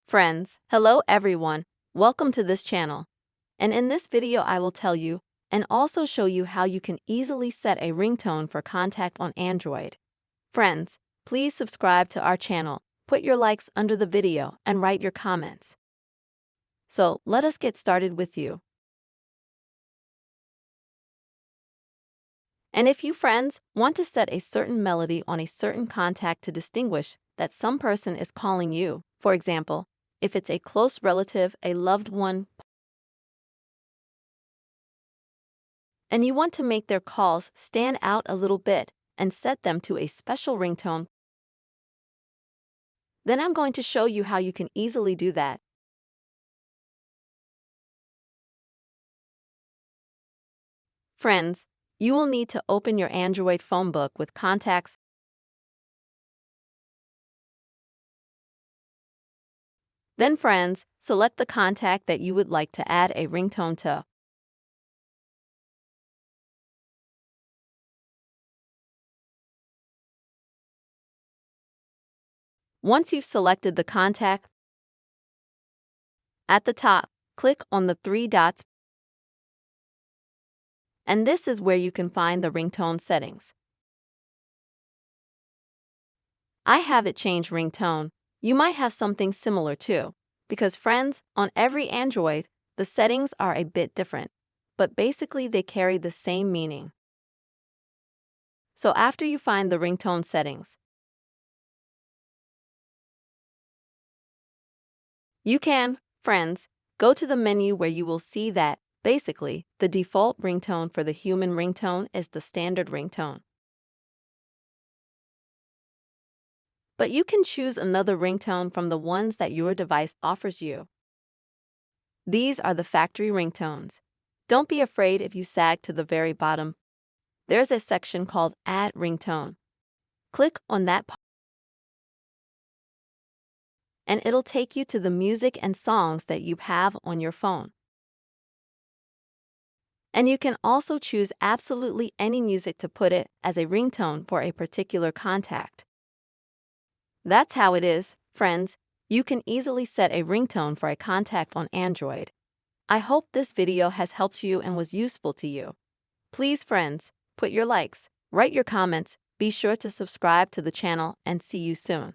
Friends, hello everyone, welcome to this channel. And in this video I will tell you and also show you how you can easily set a ringtone for contact on Android. Friends, please subscribe to our channel, put your likes under the video and write your comments. So let us get started with you. And if you friends want to set a certain melody on a certain contact to distinguish that some person is calling you, for example, if it's a close relative, a loved one, and you want to make their calls stand out a little bit and set them to a special ringtone, then I'm going to show you how you can easily do that. Friends, you will need to open your Android phone book with contacts. Then friends, select the contact that you would like to add a ringtone to. Once you've selected the contact, at the top, click on the three dots, and this is where you can find the ringtone settings. I have it change ringtone. You might have something similar too, because friends, on every Android, the settings are a bit different, but basically they carry the same meaning. So after you find the ringtone settings, you can, friends, go to the menu where you will see that, basically, the default ringtone for the human ringtone is the standard ringtone. But you can choose another ringtone from the ones that your device offers you. These are the factory ringtones. Don't be afraid if you sag to the very bottom. There's a section called Add Ringtone. Click on that and it'll take you to the music and songs that you have on your phone. And you can also choose absolutely any music to put it as a ringtone for a particular contact. That's how it is, friends. You can easily set a ringtone for a contact on Android. I hope this video has helped you and was useful to you. Please, friends, put your likes, write your comments, be sure to subscribe to the channel, and see you soon.